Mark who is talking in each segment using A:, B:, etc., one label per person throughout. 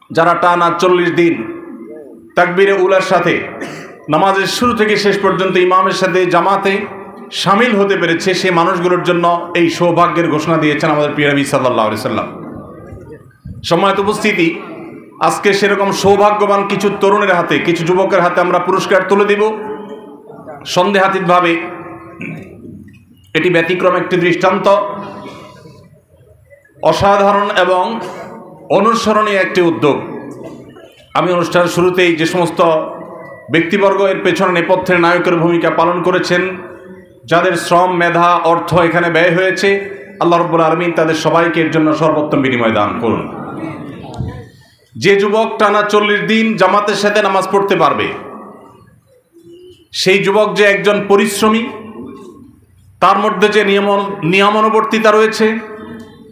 A: যারা টানা 40 দিন তাকবীরে উলার সাথে নামাজের শুরু থেকে শেষ পর্যন্ত ইমামের সাথে জামাতে শামিল হতে পেরেছে, সেই মানুষগুলোর জন্য এই সৌভাগ্যের ঘোষণা দিয়েছেন আমাদের প্রিয় নবী সাল্লাল্লাহু আলাইহি সাল্লাম। সম্মানিত উপস্থিতি, আজকে সেরকম সৌভাগ্যবান কিছু তরুণের হাতে, কিছু যুবকের হাতে আমরা পুরস্কার তুলে দিব। সন্দেহাতীতভাবে এটি ব্যতিক্রম একটি দৃষ্টান্ত, অসাধারণ এবং অনুসরণীয় একটি উদ্যোগ। আমি অনুষ্ঠানের শুরুতেই যে সমস্ত ব্যক্তিবর্গ এর পেছনে নেপথ্যের নায়কের ভূমিকা পালন করেছেন, যাদের শ্রম, মেধা, অর্থ এখানে ব্যয় হয়েছে, আল্লাহ রাব্বুল আলামিন তাদের সবাইকে এর জন্য সর্বোত্তম বিনিময় দান করুন। যে যুবক টানা 40 দিন জামাতের সাথে নামাজ পড়তে পারবে, সেই যুবক যে একজন পরিশ্রমী, তার মধ্যে যে নিয়মানুবর্তিতা রয়েছে,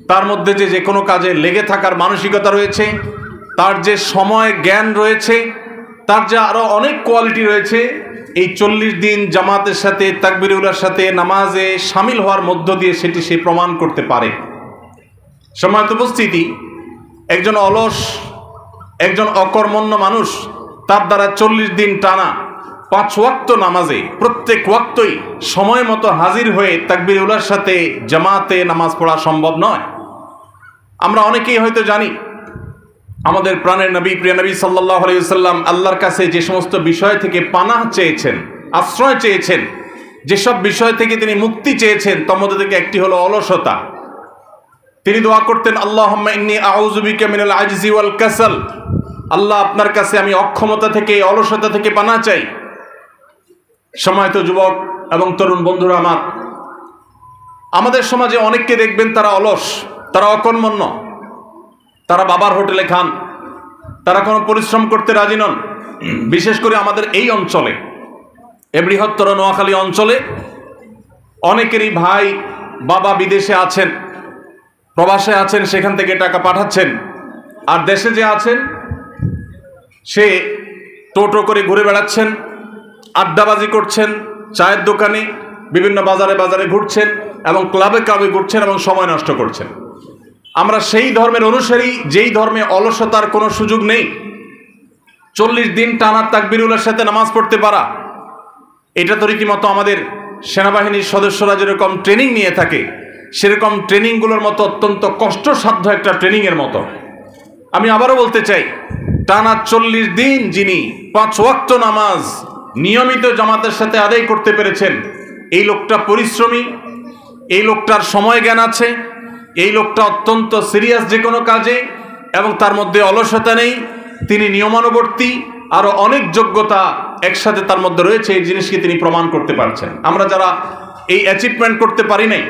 A: তার মধ্যে যে কোনো কাজে লেগে থাকার মানসিকতা রয়েছে, তার যে সময় জ্ঞান রয়েছে, তার যে আরও অনেক কোয়ালিটি রয়েছে, এই 40 দিন জামাতের সাথে তাকবীরে উলার সাথে নামাজে শামিল হওয়ার মধ্য দিয়ে সেটি সে প্রমাণ করতে পারে। সম্মানিত উপস্থিতি, একজন অলস, একজন অকর্মণ্য মানুষ তার দ্বারা 40 দিন টানা 5 ওয়াক্ত নামাজে প্রত্যেক ওয়াক্তই সময় মতো হাজির হয়ে তাকবীরে উলার সাথে জামাতে নামাজ পড়া সম্ভব নয়। আমরা অনেকেই হয়তো জানি আমাদের প্রাণের নবী, প্রিয় নবী সাল্লাল্লাহু আলাইহি ওয়াসাল্লাম আল্লাহর কাছে যে সমস্ত বিষয় থেকে পানাহ চেয়েছেন, আশ্রয় চেয়েছেন, যেসব বিষয় থেকে তিনি মুক্তি চেয়েছেন, তার মধ্যে থেকে একটি হলো অলসতা। তিনি দোয়া করতেন, আল্লাহুম্মা ইন্নী আউযু বিকা মিনাল আজজি ওয়াল কাসাল, আল্লাহ আপনার কাছে আমি অক্ষমতা থেকে, অলসতা থেকে পানাহ চাই। সম্মানিত যুবক এবং তরুণ বন্ধুরা আমার, আমাদের সমাজে অনেককে দেখবেন তারা অলস, তারা অকর্মণ্য, তারা বাবার হোটেলে খান, তারা কোনো পরিশ্রম করতে রাজি নন। বিশেষ করে আমাদের এই অঞ্চলে, এ বৃহত্তর নোয়াখালী অঞ্চলে অনেকেরই ভাই বাবা বিদেশে আছেন, প্রবাসে আছেন, সেখান থেকে টাকা পাঠাচ্ছেন, আর দেশে যে আছেন সে টোটো করে ঘুরে বেড়াচ্ছেন, আড্ডাবাজি করছেন, চায়ের দোকানে, বিভিন্ন বাজারে বাজারে ঘুরছেন এবং ক্লাবে ক্লাবে ঘুরছেন এবং সময় নষ্ট করছেন। আমরা সেই ধর্মের অনুসারী যেই ধর্মে অলসতার কোনো সুযোগ নেই। 40 দিন টানা তাকবীরে উলার সাথে নামাজ পড়তে পারা, এটা তো রীতিমতো আমাদের সেনাবাহিনীর সদস্যরা যেরকম ট্রেনিং নিয়ে থাকে, সেরকম ট্রেনিংগুলোর মতো অত্যন্ত কষ্টসাধ্য একটা ট্রেনিংয়ের মতো। আমি আবারও বলতে চাই, টানা 40 দিন যিনি 5 ওয়াক্ত নামাজ নিয়মিত জামাতের সাথে আদায় করতে পেরেছেন, এই লোকটা পরিশ্রমী, এই লোকটার সময় জ্ঞান আছে, এই লোকটা অত্যন্ত সিরিয়াস যে কোনো কাজে, এবং তার মধ্যে অলসতা নেই, তিনি নিয়মানুবর্তী, আরও অনেক যোগ্যতা একসাথে তার মধ্যে রয়েছে। এই জিনিসকে তিনি প্রমাণ করতে পারছেন। আমরা যারা এই অ্যাচিভমেন্ট করতে পারি নাই,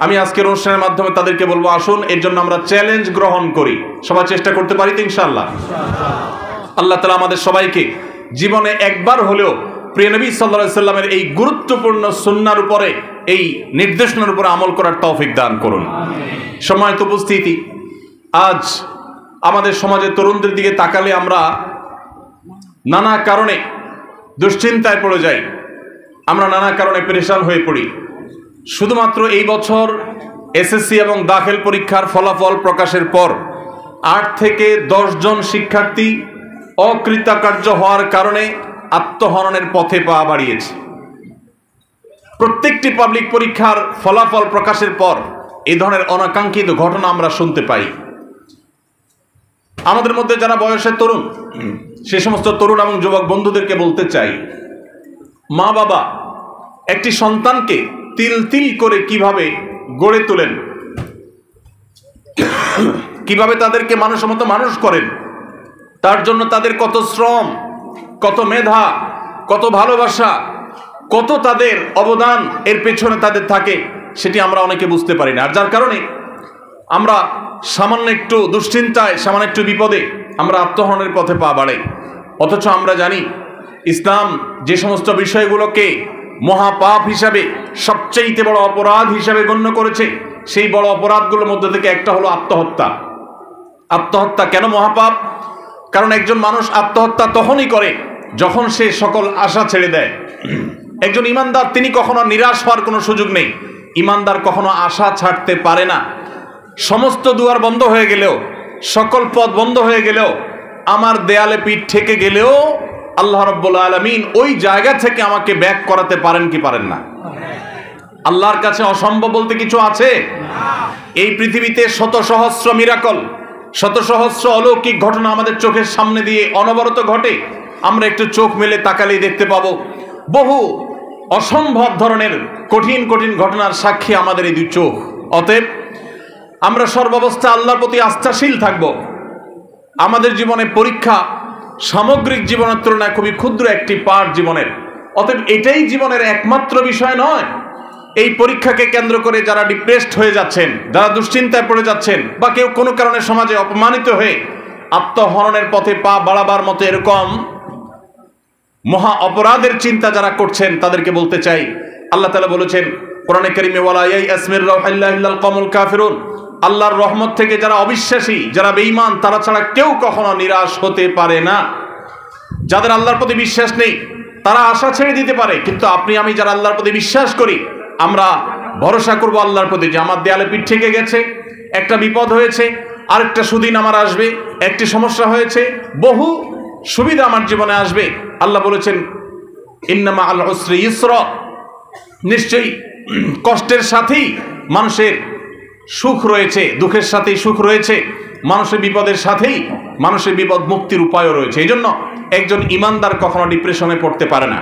A: আমি আজকের অনুষ্ঠানের মাধ্যমে তাদেরকে বলবো, আসুন এর জন্য আমরা চ্যালেঞ্জ গ্রহণ করি। সবাই চেষ্টা করতে পারি তো ইনশাআল্লাহ? আল্লাহ তাআলা আমাদের সবাইকে জীবনে একবার হলেও প্রিয় নবী সাল্লাল্লাহু আলাইহি সাল্লামের এই গুরুত্বপূর্ণ সুন্নাহর উপরে, এই নির্দেশনার উপরে আমল করার তৌফিক দান করুন। সম্মানিত উপস্থিতি, আজ আমাদের সমাজের তরুণদের দিকে তাকালে আমরা নানা কারণে দুশ্চিন্তায় পড়ে যাই, আমরা নানা কারণে পেরেশান হয়ে পড়ি। শুধুমাত্র এই বছর এসএসসি এবং দাখিল পরীক্ষার ফলাফল প্রকাশের পর 8 থেকে 10 জন শিক্ষার্থী অকৃতকার্য হওয়ার কারণে আত্মহননের পথে পা বাড়িয়েছে। প্রত্যেকটি পাবলিক পরীক্ষার ফলাফল প্রকাশের পর এই ধরনের অনাকাঙ্ক্ষিত ঘটনা আমরা শুনতে পাই। আমাদের মধ্যে যারা বয়সের তরুণ, সে সমস্ত তরুণ এবং যুবক বন্ধুদেরকে বলতে চাই, মা বাবা একটি সন্তানকে তিল তিল করে কিভাবে গড়ে তোলেন, কিভাবে তাদেরকে মানুষের মতো মানুষ করেন, তার জন্য তাদের কত শ্রম, কত মেধা, কত ভালোবাসা, কত তাদের অবদান এর পেছনে তাদের থাকে, সেটি আমরা অনেকে বুঝতে পারি না। আর যার কারণে আমরা সামান্য একটু দুশ্চিন্তায়, সামান্য একটু বিপদে আমরা আত্মহননের পথে পা বাড়াই। অথচ আমরা জানি ইসলাম যে সমস্ত বিষয়গুলোকে মহাপাপ হিসাবে, সবচেয়ে বড় অপরাধ হিসাবে গণ্য করেছে, সেই বড় অপরাধগুলোর মধ্যে থেকে একটা হলো আত্মহত্যা। আত্মহত্যা কেন মহাপাপ? কারণ একজন মানুষ আত্মহত্যা তখনই করে যখন সে সকল আশা ছেড়ে দেয়। একজন ইমানদার, তিনি কখনো নিরাশ হওয়ার কোনো সুযোগ নেই। ইমানদার কখনো আশা ছাড়তে পারে না। সমস্ত দুয়ার বন্ধ হয়ে গেলেও, সকল পথ বন্ধ হয়ে গেলেও, আমার দেয়ালে পিঠ ঠেকে গেলেও আল্লাহ রাব্বুল আলামিন ওই জায়গা থেকে আমাকে ব্যাক করাতে পারেন কি পারেন না? আল্লাহর কাছে অসম্ভব বলতে কিছু আছে? এই পৃথিবীতে শত সহস্র মিরাকল, শত সহস্র অলৌকিক ঘটনা আমাদের চোখের সামনে দিয়ে অনবরত ঘটে। আমরা একটু চোখ মেলে তাকালেই দেখতে পাবো বহু অসম্ভব ধরনের কঠিন কঠিন ঘটনার সাক্ষী আমাদের এই দুই চোখ। অতএব আমরা সর্বাবস্থা আল্লাহর প্রতি আস্থাশীল থাকব। আমাদের জীবনে পরীক্ষা সামগ্রিক জীবনের তুলনায় খুবই ক্ষুদ্র একটি পার্ট জীবনের। অতএব এটাই জীবনের একমাত্র বিষয় নয়। এই পরীক্ষাকে কেন্দ্র করে যারা ডিপ্রেসড হয়ে যাচ্ছেন, যারা দুশ্চিন্তায় পড়ে যাচ্ছেন, বা কেউ কোনো কারণে সমাজে অপমানিত হয়ে আত্মহননের পথে পা বাড়াবার মতো এরকম মহা অপরাধের চিন্তা যারা করছেন, তাদেরকে বলতে চাই, আল্লাহ তাআলা বলেছেন কোরআনে কারীমে, ওয়ালা ইয়াসমির রাউহিল্লাহি ইল্লাল কওমুল কাফিরুন, আল্লাহর রহমত থেকে যারা অবিশ্বাসী, যারা বেঈমান, তারা ছাড়া কেউ কখনো নিরাশ হতে পারে না। যাদের আল্লাহর প্রতি বিশ্বাস নেই তারা আশা ছেড়ে দিতে পারে, কিন্তু আপনি আমি যারা আল্লাহর প্রতি বিশ্বাস করি, আমরা ভরসা করব আল্লাহর প্রতি যে আমার দেয়ালে পিঠ ঠেকে গেছে, একটা বিপদ হয়েছে, আরেকটা সুদিন আমার আসবে, একটি সমস্যা হয়েছে, বহু সুবিধা আমার জীবনে আসবে। আল্লাহ বলেছেন ইন্না মাআল উসরি ইসরা, নিশ্চয়ই কষ্টের সাথেই মানুষের সুখ রয়েছে, দুঃখের সাথেই সুখ রয়েছে, মানুষের বিপদের সাথেই মানুষের বিপদ মুক্তির উপায়ও রয়েছে। এই জন্য একজন ইমানদার কখনো ডিপ্রেশনে পড়তে পারে না।